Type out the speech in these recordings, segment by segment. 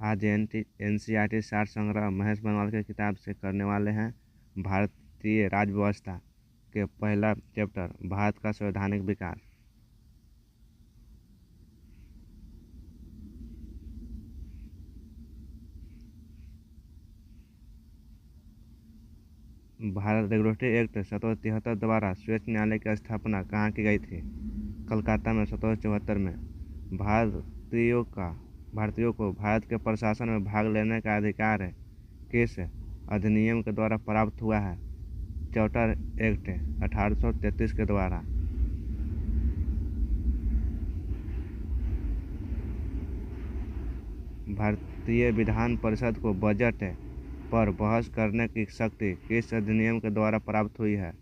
आज NCERT सार संग्रह महेश बनवाल की किताब से करने वाले हैं भारतीय राज्य व्यवस्था के पहला चैप्टर भारत का संवैधानिक विकास। भारत रेगुलेटरी एक्ट 1773 द्वारा सर्वोच्च न्यायालय की स्थापना कहाँ की गई थी? कलकत्ता में 1774 में। भारतीयों को भारत के प्रशासन में भाग लेने का अधिकार किस अधिनियम के द्वारा प्राप्त हुआ है? चार्टर एक्ट 1833 के द्वारा। भारतीय विधान परिषद को बजट पर बहस करने की शक्ति किस अधिनियम के द्वारा प्राप्त हुई है?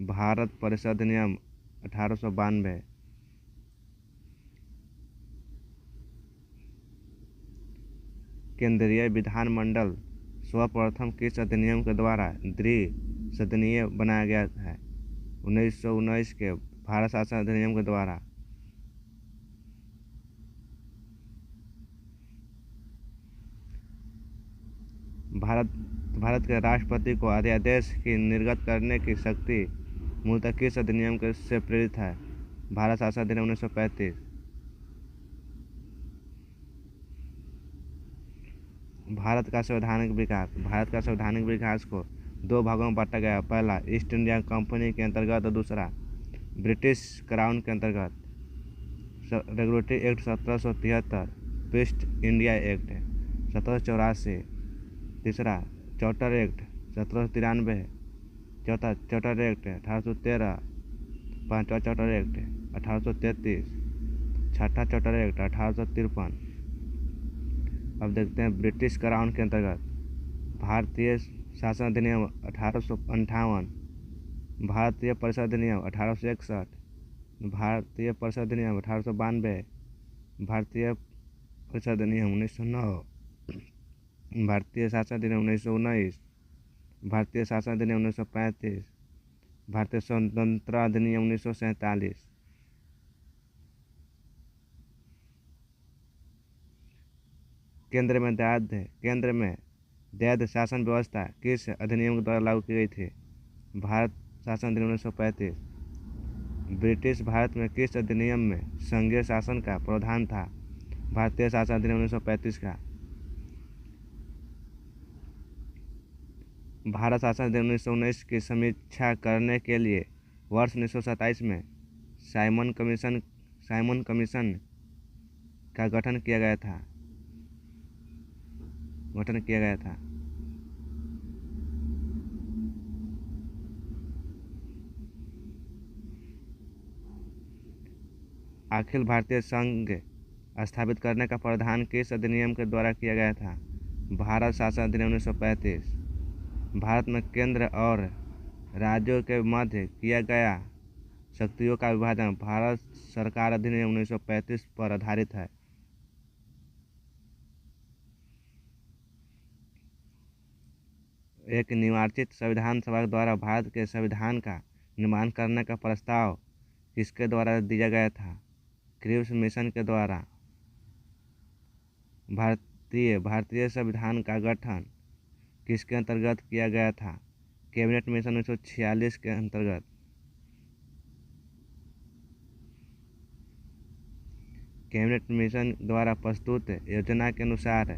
भारत परिषद अधिनियम 1892। केंद्रीय विधानमंडल सर्वप्रथम किस अधिनियम के द्वारा द्विसदनीय बनाया गया है? 1919 के भारत शासन अधिनियम के द्वारा। भारत के राष्ट्रपति को अध्यादेश की निर्गत करने की शक्ति मूलतः किस अधिनियम से प्रेरित है? भारत शासन अधिनियम 1935। भारत का संवैधानिक विकास को दो भागों में बांटा गया। पहला ईस्ट इंडिया कंपनी के अंतर्गत और दूसरा ब्रिटिश क्राउन के अंतर्गत। Regulatory act 1773, east India act 1784, तीसरा चार्टर एक्ट 1793, चौथा चार्टर एक्ट 1813, पांचवा चार्टर एक्ट 1833, छठा चार्टर एक्ट 1853। अब देखते हैं ब्रिटिश क्राउन के अंतर्गत भारतीय शासन अधिनियम 1858, भारतीय परिषद अधिनियम 1861, भारतीय परिषद अधिनियम 1892, भारतीय परिषद अधिनियम 1909, भारतीय शासन अधिनियम 1919, भारतीय शासन अधिनियम 1935, भारतीय स्वतंत्रता अधिनियम 1947। केंद्र में वैध शासन व्यवस्था किस अधिनियम के द्वारा लागू की गई थी? भारत शासन अधिनियम 1935। ब्रिटिश भारत में किस अधिनियम में संघीय शासन का प्रावधान था? भारतीय शासन अधिनियम 1935 का। भारत शासन अधिनियम 1919 की समीक्षा करने के लिए वर्ष 1927 में साइमन कमीशन का गठन किया गया था। अखिल भारतीय संघ स्थापित करने का प्रावधान किस अधिनियम के द्वारा किया गया था? भारत शासन अधिनियम 1935। भारत में केंद्र और राज्यों के मध्य किया गया शक्तियों का विभाजन भारत सरकार अधिनियम 1935 पर आधारित है। एक निर्वाचित संविधान सभा द्वारा भारत के संविधान का निर्माण करने का प्रस्ताव किसके द्वारा दिया गया था? क्रिप्स मिशन के द्वारा। भारतीय संविधान का गठन किसके अंतर्गत किया गया था? कैबिनेट मिशन 1946 के अंतर्गत। कैबिनेट मिशन द्वारा प्रस्तुत योजना के अनुसार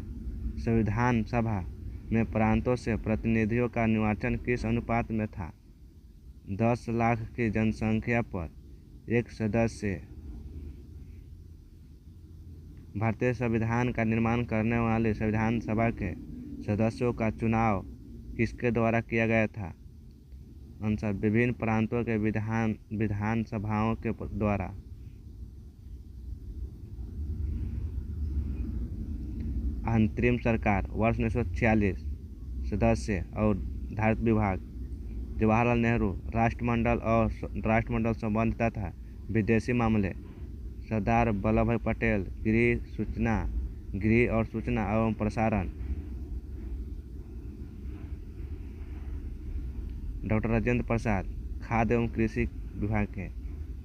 संविधान सभा में प्रांतों से प्रतिनिधियों का निर्वाचन किस अनुपात में था? 10 लाख की जनसंख्या पर एक सदस्य। भारतीय संविधान का निर्माण करने वाली संविधान सभा के सदस्यों का चुनाव किसके द्वारा किया गया था? आंसर विभिन्न प्रांतों के विधान सभाओं के द्वारा। अंतरिम सरकार वर्ष 1946 सदस्य और धारित विभाग। जवाहरलाल नेहरू राष्ट्रमंडल संबंध तथा विदेशी मामले। सरदार वल्लभ भाई पटेल गृह और सूचना एवं प्रसारण। डॉक्टर राजेंद्र प्रसाद खाद्य एवं कृषि विभाग के।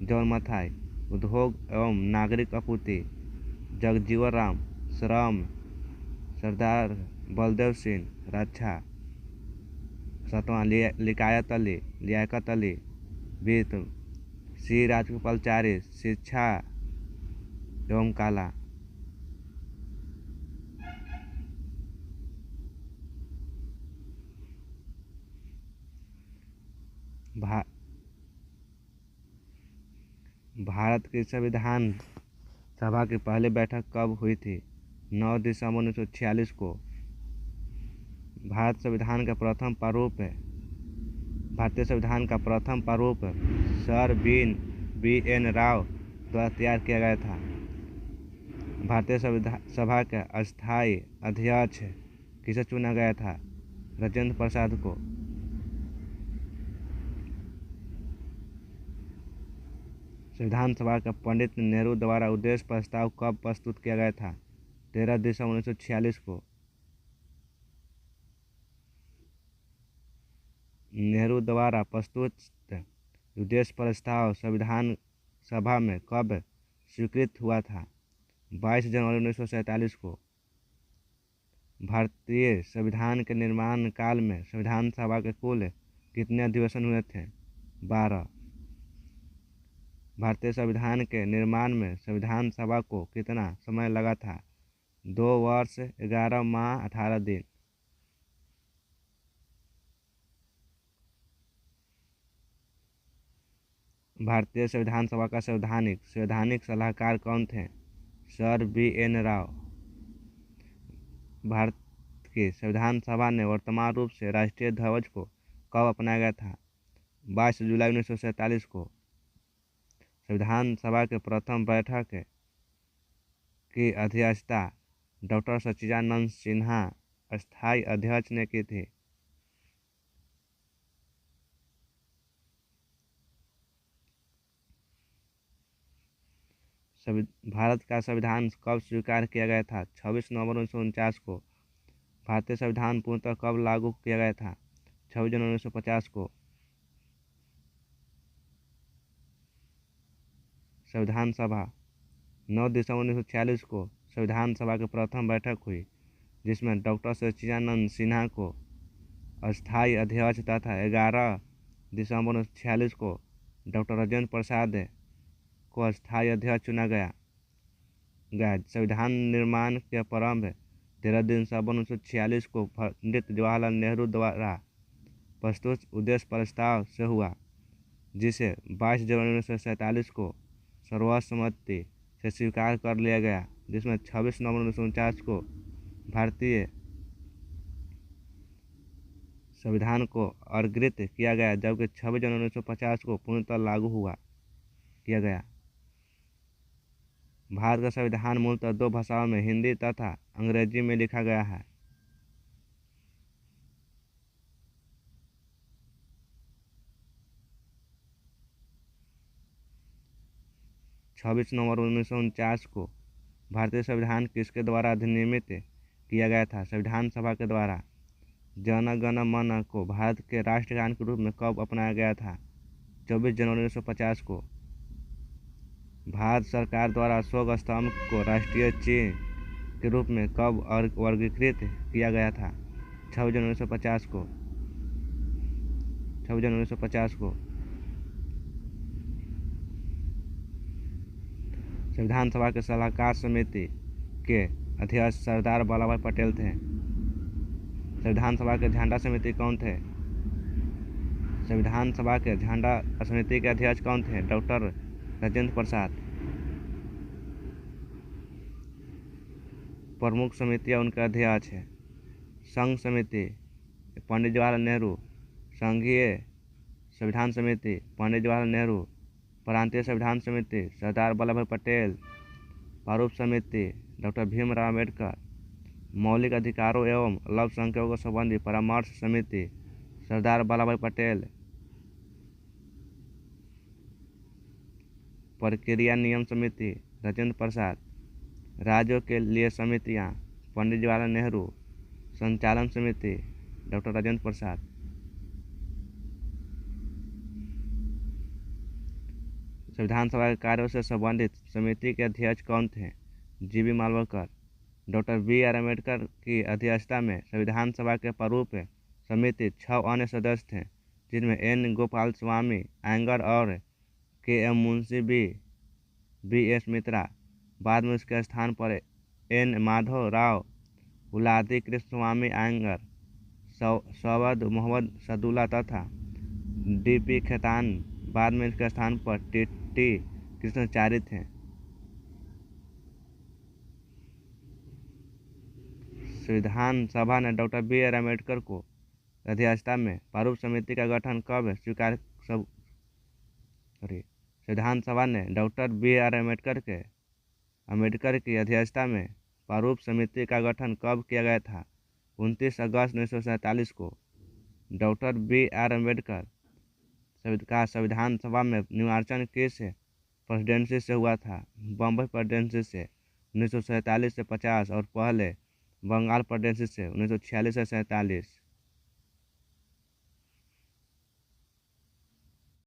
जॉन मथाई उद्योग एवं नागरिक आपूर्ति। जगजीवन राम श्रम सरदार बलदेव सिंह रक्षा, 7वां लियाकत अली वित्त, सी राजगोपालाचारी शिक्षा एवं कला। भारत की संविधान सभा की पहली बैठक कब हुई थी? 9 दिसंबर 1946 को। भारतीय संविधान का प्रथम प्रारूप सर बी.एन. राव द्वारा तैयार किया गया था। भारतीय सभा के अस्थायी अध्यक्ष किसे चुना गया था? राजेंद्र प्रसाद को। संविधान सभा का पंडित नेहरू द्वारा उद्देश्य प्रस्ताव कब प्रस्तुत किया गया था? 13 दिसंबर 1946 को। नेहरू द्वारा प्रस्तुत उद्देश्य प्रस्ताव संविधान सभा में कब स्वीकृत हुआ था? 22 जनवरी 1947 को। भारतीय संविधान के निर्माण काल में संविधान सभा के कुल कितने अधिवेशन हुए थे? 12। भारतीय संविधान के निर्माण में संविधान सभा को कितना समय लगा था? 2 वर्ष 11 माह 18 दिन। भारतीय संविधान सभा का संवैधानिक सलाहकार कौन थे? Sir BN. राव। भारत की संविधान सभा ने वर्तमान रूप से राष्ट्रीय ध्वज को कब अपनाया गया था? 22 जुलाई 1947 को। संविधान सभा के प्रथम बैठक की अध्यक्षता डॉक्टर सच्चिदानंद सिन्हा अस्थायी अध्यक्ष ने की थी। भारत का संविधान कब स्वीकार किया गया था? 26 नवंबर 1949 को। भारतीय संविधान पूर्णतः कब लागू किया गया था? 26 जनवरी 1950 को। संविधान सभा 9 दिसंबर 1946 को संविधान सभा की प्रथम बैठक हुई, जिसमें डॉक्टर सच्चिदानंद सिन्हा को अस्थायी अध्यक्ष तथा 11 दिसंबर 1946 को डॉक्टर राजेंद्र प्रसाद को अस्थायी अध्यक्ष चुना गया। संविधान निर्माण के प्रारंभ 13 दिसंबर 1946 को पंडित जवाहरलाल नेहरू द्वारा प्रस्तुत उद्देश्य प्रस्ताव से हुआ, जिसे 22 जनवरी 1947 को सर्वसम्मति से स्वीकार कर लिया गया, जिसमें 26 नवंबर 1949 को भारतीय संविधान को अर्गित किया गया, जबकि 26 जनवरी 1950 को पूर्णतः लागू किया गया। भारत का संविधान मूलतः 2 भाषाओं में हिंदी तथा अंग्रेजी में लिखा गया है। छब्बीस नवंबर 1949 को भारतीय संविधान किसके द्वारा अधिनियमित किया गया था? संविधान सभा के द्वारा। जन गण मन को भारत के राष्ट्रगान के रूप में कब अपनाया गया था? 24 जनवरी 1950 को। भारत सरकार द्वारा अशोक स्तंभ को राष्ट्रीय चिन्ह के रूप में कब वर्गीकृत किया गया था? 26 जनवरी 1950 को। 26 जनवरी 1950 को। संविधान सभा के सलाहकार समिति के अध्यक्ष सरदार वल्लभ भाई पटेल थे। संविधान सभा के झंडा समिति कौन थे? संविधान सभा के झंडा समिति के अध्यक्ष कौन थे? डॉक्टर राजेंद्र प्रसाद। प्रमुख समितियां उनके अध्यक्ष है। संघ समिति पंडित जवाहरलाल नेहरू, संघीय संविधान समिति पंडित जवाहरलाल नेहरू, प्रांतीय संविधान समिति सरदार वल्लभ भाई पटेल, प्रारूप समिति डॉक्टर भीमराव अम्बेडकर, मौलिक अधिकारों एवं अल्पसंख्यकों संबंधी परामर्श समिति सरदार वल्लभ भाई पटेल, प्रक्रिया नियम समिति राजेंद्र प्रसाद, राज्यों के लिए समितियां पंडित जवाहरलाल नेहरू, संचालन समिति डॉक्टर राजेंद्र प्रसाद। संविधान सभा के कार्यों से संबंधित समिति के अध्यक्ष कौन थे? G B. Malavkar. Doctor B R. Ambedkar की अध्यक्षता में संविधान सभा के प्रारूप समिति 6 अन्य सदस्य थे, जिनमें एन. गोपालस्वामी अयंगर और के.एम. मुंशी, बी.एस. मित्रा। बाद में उसके स्थान पर एन. माधव राव, उलादी कृष्णस्वामी अयंगर, सैयद मोहम्मद सदुल्ला तथा डी.पी. खेतान। बाद में इसके स्थान पर टी. कृष्णाचारी थे। संविधान सभा ने डॉक्टर बी.आर. अम्बेडकर को अध्यक्षता में प्रारूप समिति का गठन कब स्वीकार संविधान सभा ने डॉक्टर बी.आर. अम्बेडकर की अध्यक्षता में प्रारूप समिति का गठन कब किया गया था? 29 अगस्त 1947 को। Doctor B R. अम्बेडकर का संविधान सभा में निर्वाचन किस प्रेसिडेंसी से हुआ था? बम्बई प्रेसिडेंसी से 1947 से 50 और पहले बंगाल प्रेसिडेंसी से 1946 से 47।